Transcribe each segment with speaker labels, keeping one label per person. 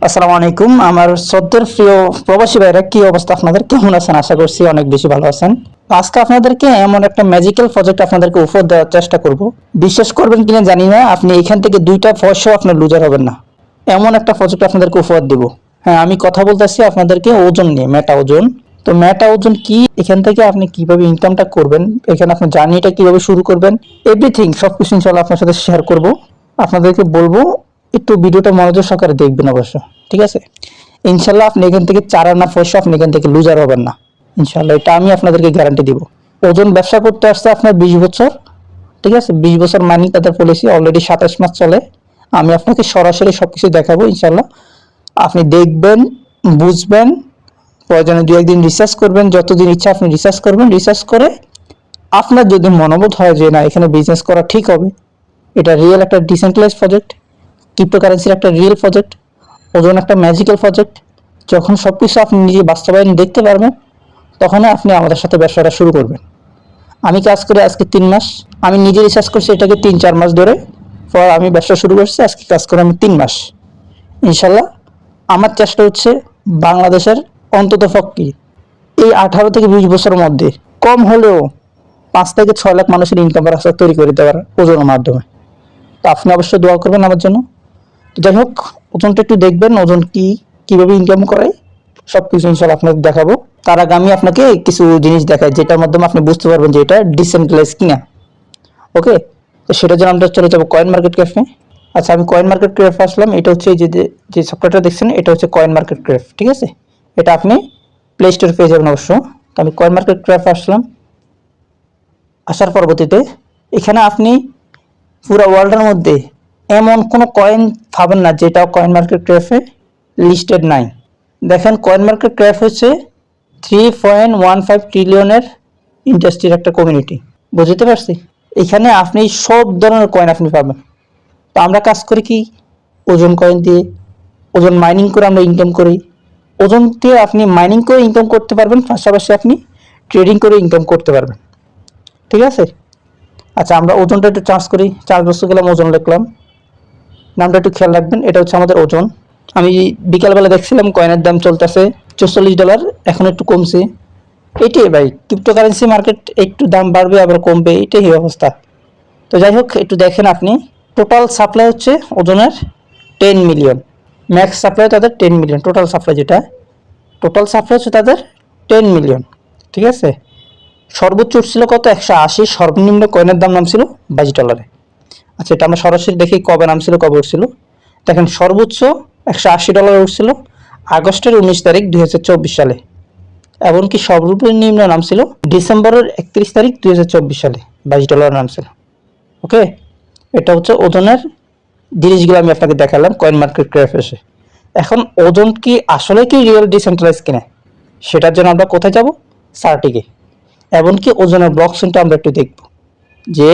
Speaker 1: আসসালামু আলাইকুম। আমার শ্রদ্ধের প্রিয় প্রবাসী ভাইরা, কি অবস্থা আপনাদের? কেমন আছেন? আশা করছি অনেক বেশি ভালো আছেন। আজকে আপনাদেরকে এমন একটা ম্যাজিক্যাল প্রজেক্ট আপনাদেরকে উপহার দেওয়ার চেষ্টা করব। বিশ্বাস করবেন কিনা জানি না, আপনি এখান থেকে 2টা পয়সাও আপনার লুজার হবেন না। এমন একটা প্রজেক্ট আপনাদেরকে উপহার দিব। হ্যাঁ, আমি কথা বলতেছি আপনাদেরকে ওজন নিয়ে, মেটা ওজন। তো মেটা ওজন কি, এখান থেকে আপনি কিভাবে ইনকামটা করবেন, এখানে আপনার জার্নিটা কিভাবে শুরু করবেন, এভরিথিং সবকিছু ইনশাআল্লাহ আপনার সাথে শেয়ার করব। আপনাদেরকে বলবো একটু ভিডিওটা মনোযোগ সহকারে দেখবেন অবশ্য, ঠিক আছে? ইনশাল্লাহ আপনি এখান থেকে 4 আনা পয়সা আপনি এখান থেকে লুজার হবেন না, ইনশাল্লাহ, এটা আমি আপনাদেরকে গ্যারান্টি দিব। ওজন ব্যবসা করতে আসছে আপনার 20 বছর, ঠিক আছে? 20 বছর মানি তাদের পলিসি, অলরেডি 27 মাস চলে। আমি আপনাকে সরাসরি সবকিছু দেখাবো ইনশাল্লাহ। আপনি দেখবেন, বুঝবেন, প্রয়োজনে 2-1 দিন রিসার্চ করবেন, যতদিন ইচ্ছা আপনি রিসার্চ করবেন। রিসার্চ করে আপনার যদি মনোবোধ হয় যে না, এখানে বিজনেস করা ঠিক হবে, এটা রিয়েল একটা ডিসেন্ট্রালাইজ প্রজেক্ট, ক্রিপ্টোকারেন্সির একটা রিয়েল প্রজেক্ট, ওজন একটা ম্যাজিক্যাল প্রজেক্ট, যখন সবকিছু আপনি নিজে বাস্তবায়ন দেখতে পারবেন, তখন আপনি আমাদের সাথে ব্যবসাটা শুরু করবেন। আমি কাজ করে আজকে 3 মাস, আমি নিজে রিসার্চ করছি এটাকে 3-4 মাস ধরে, পর আমি ব্যবসা শুরু করছি আজকে কাজ করে আমি 3 মাস। ইনশাল্লাহ আমার চেষ্টা হচ্ছে বাংলাদেশের অন্তত পক্ষে এই 18 থেকে 20 বছরের মধ্যে কম হলেও 5 থেকে 6 লাখ মানুষের ইনকাম রাস্তা তৈরি করে দেওয়ার ওজনের মাধ্যমে। তো আপনি অবশ্যই দোয়া করবেন আমার জন্য। যাই হোক, ওজনটা একটু দেখবেন, ওজন কি, কিভাবে ইনকাম করে, সবকিছু ইনশাল্লাহ আপনাকে দেখাবো। তার আগে আমি আপনাকে কিছু জিনিস দেখাই যেটার মাধ্যমে আপনি বুঝতে পারবেন যে এটা ডিসেন্ট্রালাইজ কিনা। ওকে, তো সেটার জন্য আমরা চলে যাবো কয়েন মার্কেট ক্যাফে। আচ্ছা, আমি কয়েন মার্কেট ক্যাফে আসলাম। এটা হচ্ছে এই যে যে সফটওয়্যারটা দেখছেন, এটা হচ্ছে কয়েন মার্কেট ক্যাফে, ঠিক আছে? এটা আপনি প্লে স্টোরে পেয়ে যাবেন অবশ্য। তো আমি কয়েন মার্কেট ক্যাফে আসলাম। আসার পরবর্তীতে এখানে আপনি পুরো ওয়ার্ল্ডের মধ্যে এমন কোনো কয়েন পাবেন না যেটা কয়েন মার্কেট ক্যাফে লিস্টেড নাই। দেখেন, কয়েন মার্কেট ক্যাফে হচ্ছে 3.15 ট্রিলিয়নের ইন্ডাস্ট্রির একটা কমিউনিটি, বুঝতে পারছি? এখানে আপনি সব ধরনের কয়েন আপনি পাবেন। তো আমরা কাজ করি কি, ওজন কয়েন দিয়ে, ওজন মাইনিং করে আমরা ইনকাম করি। ওজন দিয়ে আপনি মাইনিং করে ইনকাম করতে পারবেন, পাশাপাশি আপনি ট্রেডিং করে ইনকাম করতে পারবেন, ঠিক আছে? আচ্ছা, আমরা ওজনটা একটু চার্জ করি। চার্জ বস্তু গেলাম, ওজন লিখলাম, নামটা একটু খেয়াল রাখবেন। এটা হচ্ছে আমাদের ওজন। আমি বিকালবেলা দেখছিলাম কয়েনের দাম চলতেছে $44, এখন একটু কমছে। এটাই ভাই, ক্রিপ্টোকারেন্সি মার্কেট, একটু দাম বাড়বে আবার কমবে, এটাই অবস্থা। তো যাই হোক, একটু দেখেন আপনি, টোটাল সাপ্লাই হচ্ছে ওজনের 10 মিলিয়ন, ম্যাক্স সাপ্লাই তাদের 10 মিলিয়ন, টোটাল সাপ্লাই যেটা, টোটাল সাপ্লাই হচ্ছে তাদের 10 মিলিয়ন, ঠিক আছে? সর্বোচ্চ উঠছিল কত, 180। সর্বনিম্ন কয়েনের দাম নামছিল $22। আচ্ছা, এটা আমরা সরাসরি দেখি কবে নামছিল, কবে উঠছিল। দেখেন, সর্বোচ্চ $180 উঠছিল আগস্টের 19 তারিখ 2024 সালে, এমনকি সর্বনিম্ন নামছিল ডিসেম্বরের 31 তারিখ 2024 সালে, $22 নামছিল। ওকে, এটা হচ্ছে ওজনের জিনিসগুলো আমি আপনাকে দেখালাম কয়েন মার্কেট ক্র্যাফে এসে। এখন ওজন কি আসলে কি রিয়েল ডিসেন্ট্রালাইজ কিনা, সেটার জন্য আমরা কোথায় যাব, সার্টিকে। এমনকি ওজনের ব্লক চেইনটা আমরা একটু দেখব যে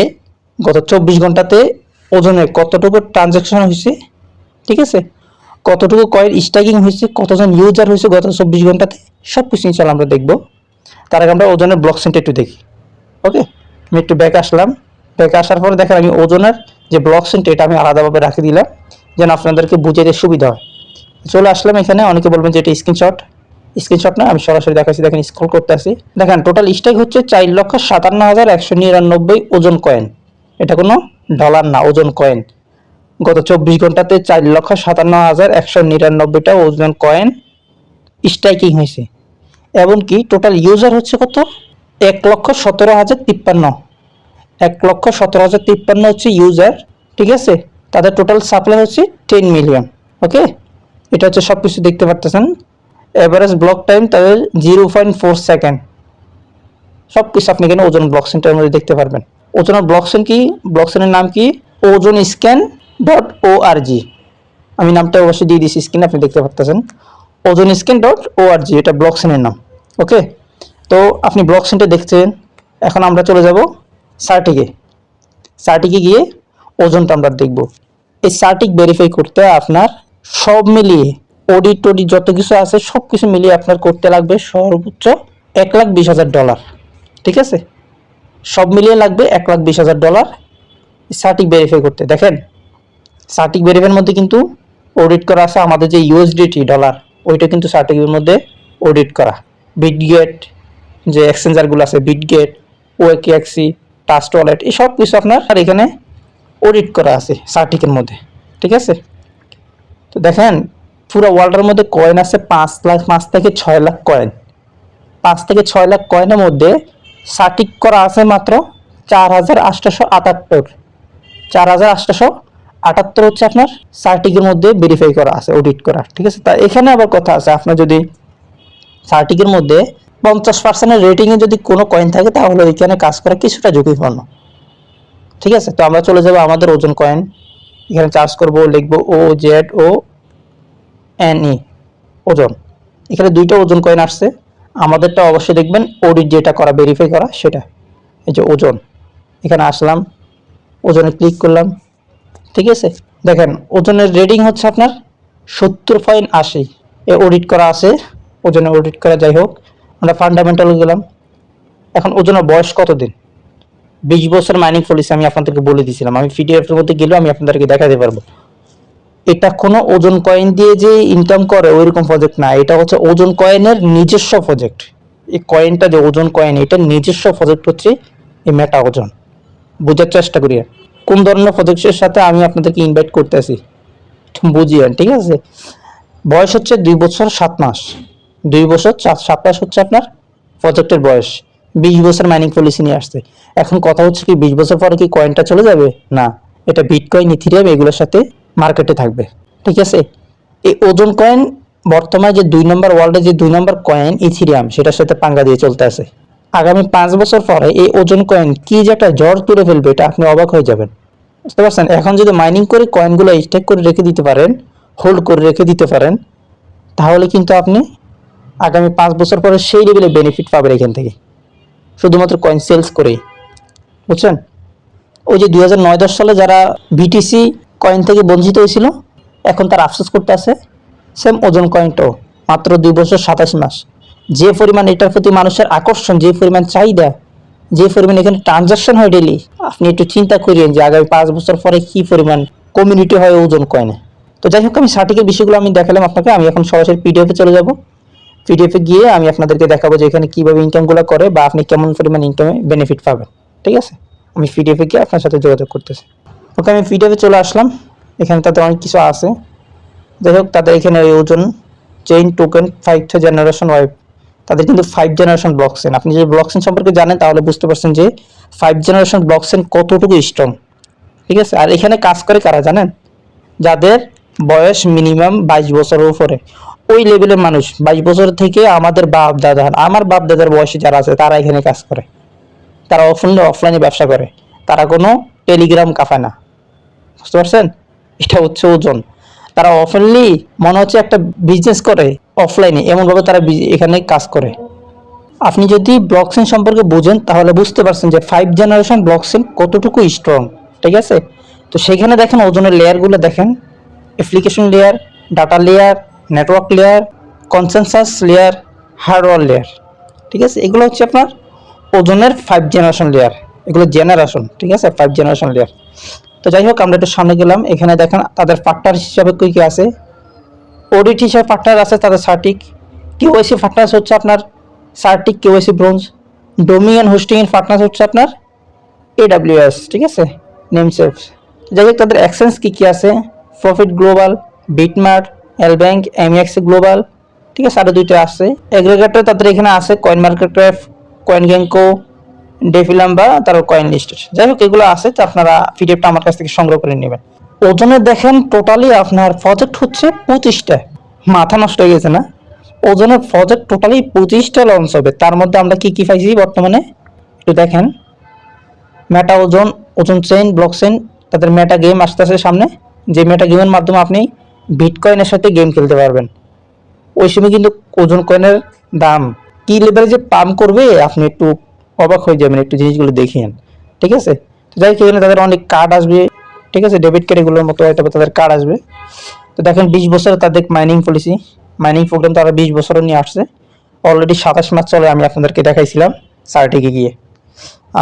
Speaker 1: গত 24 ঘন্টাতে ওজনে কতটুকু ট্রানজাকশন হয়েছে, ঠিক আছে? কতটুকু কয়েন স্ট্যাকিং হয়েছে, কতজন ইউজার হয়েছে গত 24 ঘন্টাতে, সব কিছু ইনশাল্লাহ আমরা দেখবো। তার আগে আমরা ওজনের ব্লক চেইনটা একটু দেখি। ওকে, আমি একটু ব্যাক আসলাম। ব্যাক আসার পরে দেখেন, আমি ওজনের যে ব্লক চেইনটা এটা আমি আলাদাভাবে রাখি দিলাম যেন আপনাদেরকে বুঝাইতে সুবিধা হয়। চলে আসলাম এখানে। অনেকে বলবেন যে এটা স্ক্রিনশট, স্ক্রিনশট না, আমি সরাসরি দেখাচ্ছি। দেখেন, স্ক্রল করতে আসি, দেখেন টোটাল স্ট্যাক হচ্ছে 4,57,199 ওজন কয়েন। এটা কোনো ডলার না, ওজন কয়েন। গত 24 ঘন্টাতে 4,57,199টা ওজন কয়েন স্ট্রাইকিং হয়েছে। এমনকি টোটাল ইউজার হচ্ছে কত, 1,17,053। 1,17,053 হচ্ছে ইউজার, ঠিক আছে? তাদের টোটাল সাপ্লাই হচ্ছে 10 মিলিয়ন। ওকে, এটা হচ্ছে সব কিছু দেখতে পারতেছেন। এভারেজ ব্লক টাইম তাদের 0.4 সেকেন্ড। সব কিছু আপনি এখানে ওজন ব্লক চেইনটার মধ্যে দেখতে পারবেন। ওজনের ব্লক চেইন কি, ব্লক চেইনের নাম কি, ওজন স্ক্যান .org। আমি নামটা অবশ্যই দিয়ে দিচ্ছি স্ক্রিনে, আপনি দেখতে পাচ্ছেন, ওজন স্ক্যান .org, এটা ব্লক চেইনের নাম। ওকে, তো আপনি ব্লক চেইনটা দেখছেন। এখন আমরা চলে যাব সার্টিকে। সার্টিকে গিয়ে ওজনটা আমরা দেখব। এই সার্টিক ভেরিফাই করতে আপনার সব মিলিয়ে অডিট টডিট যত কিছু আছে সব কিছু মিলিয়ে আপনার করতে লাগবে সর্বোচ্চ $1,20,000, ঠিক আছে? সব মিলিয়ে লাগবে $1,20,000 সার্টিক ভেরিফাই করতে। দেখেন, সার্টিক ভেরিফাইয়ের মধ্যে কিন্তু অডিট করা আছে। আমাদের যে ইউএসডিটি ডলার ওইটা কিন্তু সার্টিফিকেটের মধ্যে অডিট করা। বিটগেট যে এক্সচেঞ্জারগুলো আছে, বিটগেট, ওকেএক্সি, ট্রাস্ট ওয়ালেট, এই সব কিছু আপনার এখানে অডিট করা আছে সার্টিফিকেটের মধ্যে, ঠিক আছে। তো দেখেন পুরো ওয়ার্ল্ডের মধ্যে কয়েন আছে 5 থেকে 6 লাখ কয়েন। 5 থেকে 6 লাখ কয়েনের মধ্যে সার্টিফিকেট করা আছে মাত্র 4878। 4878 হচ্ছে আপনার সার্টিফিকেটের মধ্যে ভেরিফাই করা আছে, অডিট করা, ঠিক আছে। তা এখানে আবার কথা আছে, আপনার যদি সার্টিফিকেটের মধ্যে 50% রেটিংয়ে যদি কোনো কয়েন থাকে তাহলে ওইখানে কাজ করা কিছুটা ঝুঁকিপূর্ণ, ঠিক আছে। তো আমরা চলে যাব আমাদের ওজন কয়েন, এখানে চার্জ করব, লিখব OZONE, ওজন। এখানে দুইটা ওজন কয়েন আসছে, আমাদেরটা অবশ্যই দেখবেন অডিট যেটা করা, ভেরিফাই করা সেটা। এই যে ওজন, এখানে আসলাম, ওজনে ক্লিক করলাম, ঠিক আছে। দেখেন ওজনের রেটিং হচ্ছে আপনার 70.80, এ অডিট করা আছে, ওজনে অডিট করা। যাই হোক, আমরা ফান্ডামেন্টাল গেলাম। এখন ওজনের বয়স কতদিন? 20 বছর মাইনিং পলিসি আমি আপনাদেরকে বলে দিয়েছিলাম, আমি পিডিএফ এর মধ্যে গেলেও আমি আপনাদেরকে দেখাতে পারবো। এটা কোনো ওজন কয়েন দিয়ে যে ইনকাম করে ওইরকম প্রজেক্ট না, এটা হচ্ছে ওজন কয়েনের নিজস্ব প্রজেক্ট। এই কয়েনটা যে ওজন কয়েন, এটা নিজস্ব প্রজেক্ট হচ্ছে এই মেটা ওজন। বোঝার চেষ্টা করি কোন ধরনের প্রজেক্টের সাথে আমি আপনাদেরকে ইনভাইট করতেছি, বুঝিয়েন, ঠিক আছে। বয়স হচ্ছে 2 বছর 7 মাস, 2 বছর 7 মাস হচ্ছে আপনার প্রজেক্টের বয়স। 20 বছর মাইনিং পলিসি নিয়ে আসছে। এখন কথা হচ্ছে কি 20 বছর পরে কি কয়েনটা চলে যাবে? না, এটা বিটকয়েন, ইথিরিয়াম এগুলোর সাথে মার্কেটে থাকবে, ঠিক আছে। এই ওজন কয়েন বর্তমানে যে 2 নম্বর ওয়ার্ল্ডে যে 2 নম্বর কয়েন ইথিরিয়াম, সেটার সাথে পাঙ্গা দিয়ে চলতে আছে। আগামী 5 বছর পরে এই ওজন কয়েন কি যে একটা ঝড় তুলে ফেলবে, এটা আপনি অবাক হয়ে যাবেন, বুঝতে পারছেন। এখন যদি মাইনিং করে কয়েনগুলো স্টেক করে রেখে দিতে পারেন, হোল্ড করে রেখে দিতে পারেন, তাহলে কিন্তু আপনি আগামী 5 বছর পরে সেই লেভেলে বেনিফিট পাবেন এখান থেকে, শুধুমাত্র কয়েন সেলস করেই, বুঝছেন। ওই যে 2009-10 সালে যারা বিটিসি কয়েন থেকে বঞ্চিত হয়েছিল, এখন তার আফসোস করতে আছে। সেম ওজন কয়েনটাও মাত্র 2 বছর 27 মাস। যে পরিমাণ এটার প্রতি মানুষের আকর্ষণ, যে পরিমাণ চাহিদা, যে পরিমাণ এখানে ট্রানজাকশন হয় ডেইলি, আপনি একটু চিন্তা করিয়েন যে আগামী 5 বছর পরে কি পরিমাণ কমিউনিটি হয় ওজন কয়েনে। তো যাই হোক, আমি সার্টিফিকেট বিষয়গুলো আমি দেখালাম আপনাকে। আমি এখন সরাসরি পিডিএফে চলে যাব। পিডিএফে গিয়ে আমি আপনাদেরকে দেখাবো যে এখানে কিভাবে ইনকামগুলো করে বা আপনি কেমন পরিমাণ ইনকামে বেনিফিট পাবেন, ঠিক আছে। আমি পিডিএফে গিয়ে আপনার সাথে যোগাযোগ করতেছি। ওকে, আমি পিডিএফে চলে আসলাম। এখানে তাদের অনেক কিছু আছে। যাই হোক, তাদের এখানে ওই ওজন chain token 5th generation web, তাদের কিন্তু 5 জেনারেশন ব্লকচেন। আপনি যদি ব্লকচেন সম্পর্কে জানেন তাহলে বুঝতে পারছেন যে 5 জেনারেশন ব্লকচেন কতটুকু স্ট্রং, ঠিক আছে। আর এখানে কাজ করে কারা জানেন? যাদের বয়স মিনিমাম 22 বছরের উপরে, ওই লেভেলের মানুষ। 22 বছর থেকে আমাদের বাপ দাদা, আমার বাপ দাদার বয়সী যারা আছে তারা এখানে কাজ করে। তারা অফলাইনে ব্যবসা করে, তারা কোনো টেলিগ্রাম কাফায় না, বুঝতে পারছেন। এটা হচ্ছে ওজন। তারা অফেনলি মনে হচ্ছে একটা বিজনেস করে অফলাইনে, এমনভাবে তারা এখানে কাজ করে। আপনি যদি ব্লকচেন সম্পর্কে বুঝেন তাহলে বুঝতে পারছেন যে 5 জেনারেশন ব্লকচেন কতটুকু স্ট্রং, ঠিক আছে। তো সেখানে দেখেন ওজনের লেয়ারগুলো দেখেন, application layer, data layer, network layer, consensus layer, hardware layer, ঠিক আছে। এগুলো হচ্ছে আপনার ওজনের 5 জেনারেশন লেয়ার, এগুলো জেনারেশন, ঠিক আছে, 5 জেনারেশন লেয়ার। তো যাই হোক, আমরা একটু সামনে গেলাম। এখানে দেখেন তাদের পার্টনার হিসাবে কি কি আছে। অডিট হিসাবে পার্টনার আছে তাদের সার্টিক, কেওয়াইসি পার্টনার হচ্ছে আপনার সার্টিক, কেওয়াইসি ব্রোঞ্জ। ডোমিনিয়ন হোস্টিং এর পার্টনার হচ্ছে আপনার AWS, ঠিক আছে, নেমসেফ। যাই হোক, তাদের এক্সচেঞ্জ কি কি আছে, profit global, BitMart, LBank, MX global, ঠিক আছে, আরো দুইটা আছে। এগ্রিগেটর তাদের এখানে আছে কয়েন মার্কেট ক্র্যাপ, কয়েন গ্যাংকো, ডেফিলাম বা তার কয়েন লিস্ট। যাই হোক, এগুলো আছে, তো আপনারা পিডিএফটা আমার কাছ থেকে সংগ্রহ করে নেবেন। ওজনে দেখেন টোটালি আপনার প্রজেক্ট হচ্ছে 25টা। মাথা নষ্ট হয়ে গেছে না? ওজনের প্রজেক্ট টোটালি 25টা লঞ্চ হবে। তার মধ্যে আমরা কি কি পাইছি বর্তমানে একটু দেখেন। মেটা ওজন, ওজন চেইন, ব্লকচেন, তাদের মেটা গেম আসতেছে সামনে, যে মেটা গেমের মাধ্যমে আপনি বিটকয়েনের সাথে গেম খেলতে পারবেন। ওই সময় কিন্তু ওজন কয়েনের দাম কি লেভেলে যে পাম্প করবে আপনি একটু অবাক হয়ে যাবেন, একটু জিনিসগুলো দেখিয়েন, ঠিক আছে। তো যাই হোক, এখানে তাদের অনেক কার্ড আসবে, ঠিক আছে, ডেবিট কার্ড এগুলোর মতো হয়তো তাদের কার্ড আসবে। তো দেখেন 20 বছর তাদের মাইনিং পলিসি, মাইনিং প্রোগ্রাম তারা 20 বছরও নিয়ে আসছে। অলরেডি 27 মাস চলে, আমি আপনাদেরকে দেখাইছিলাম সার্টিকে গিয়ে।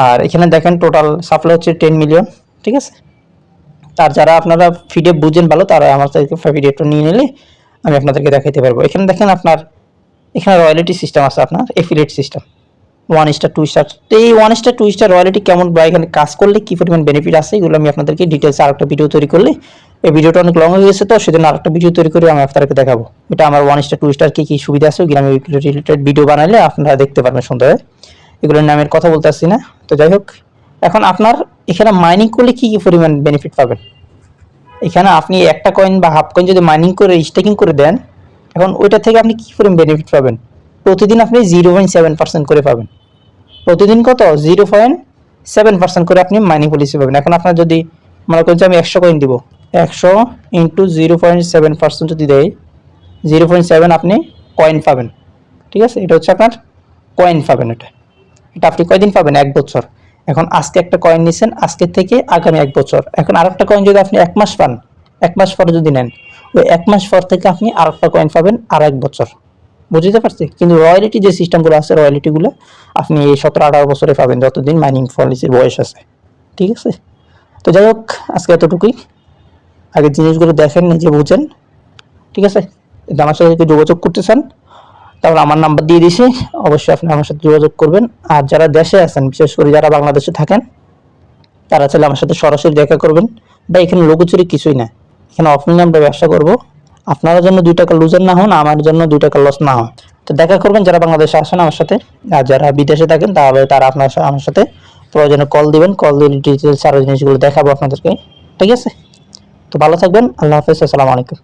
Speaker 1: আর এখানে দেখেন টোটাল সাপ্লাই হচ্ছে 10 মিলিয়ন, ঠিক আছে। আর যারা আপনারা পিডিএফ বুঝেন ভালো তারা আমার থেকে পিডিএফটা নিয়ে নিলে আমি আপনাদেরকে দেখাতে পারবো। এখানে দেখেন আপনার এখানে রয়্যালিটি সিস্টেম আছে, আপনার এফিলিয়েট সিস্টেম 1 স্টার 2 স্টার। তো এই 1 স্টার 2 স্টার রয়্যালিটি কেমন বা এখানে কাজ করলে কি পরিমাণ বেনিফিট আছে এগুলো আমি আপনাদেরকে ডিটেলস আরেকটা ভিডিও তৈরি করলে, এই ভিডিওটা অনেক লং হয়ে গেছে তো সেজন্য আরেকটা ভিডিও তৈরি করে আমি আপনাদেরকে দেখাবো। এটা আমার 1 স্টার 2 স্টার কি সুবিধা আছে ওগুলো আমি রিলেটেড ভিডিও বানাইলে আপনারা দেখতে পারবেন সুন্দরভাবে। এগুলোর নামের কথা বলতে আসছি না। তো যাই হোক, এখন আপনার এখানে মাইনিং করলে কি পরিমাণ বেনিফিট পাবেন। এখানে আপনি একটা কয়েন বা হাফ কয়েন যদি মাইনিং করে স্টেকিং করে দেন, এখন ওইটা থেকে আপনি কি পরিমাণ বেনিফিট পাবেন। প্রতিদিন আপনি 0.7% করে পাবেন। প্রতিদিন কত 0.7% করে আপনি মাইনিং পলিসি পাবেন। এখন আপনার যদি মনে করেন যে আমি 100 কয়েন দিব, 100 ইন্টু 0.7% যদি দেয় 0.7 আপনি কয়েন পাবেন। ঠিক আছে, এটা হচ্ছে আপনার কয়েন পাবেন। এটা আপনি কয়দিন পাবেন, 1 বছর। এখন আজকে একটা কয়েন নিছেন, আজকে থেকে আগামী 1 বছর। এখন আরেকটা কয়েন যদি আপনি 1 মাস পান, 1 মাস পরে যদি নেন, ওই 1 মাস পর থেকে আপনি আরেকটা কয়েন পাবেন আর 1 বছর। বুঝতে পারছি। কিন্তু রয়্যালিটি যে সিস্টেমগুলো আছে রয়্যালিটিগুলো আপনি এই 17-18 বছরে পাবেন যতদিন মাইনিং পলিসির বয়স আছে। ঠিক আছে, তো যাই হোক আজকে এতটুকুই। আগে জিনিসগুলো দেখেন, নিজে বুঝেন। ঠিক আছে, আমার সাথে যোগাযোগ করতে চান তাহলে আমার নাম্বার দিয়ে দিছি, অবশ্যই আপনি আমার সাথে যোগাযোগ করবেন। আর যারা দেশে আছেন, বিশেষ করে যারা বাংলাদেশে থাকেন, তারা চাইলে আমার সাথে সরাসরি দেখা করবেন। বা এখানে লুকোচুরি কিছুই না, এখানে অফলাইনে আমরা ব্যবসা করবো। আপনার জন্য 2 টাকা লুজার না হন, আমার জন্য 2 টাকা লস না হয়। তো দেখা করবেন যারা বাংলাদেশে আসেন আমার সাথে। আর যারা বিদেশে থাকেন তাহলে তারা আপনার আমার সাথে প্রয়োজনে কল দিবেন, কল দিয়ে ডিটেলস আরো জিনিসগুলো দেখাবো আপনাদেরকে। ঠিক আছে, তো ভালো থাকবেন। আল্লাহ হাফেজ, আসসালামু আলাইকুম।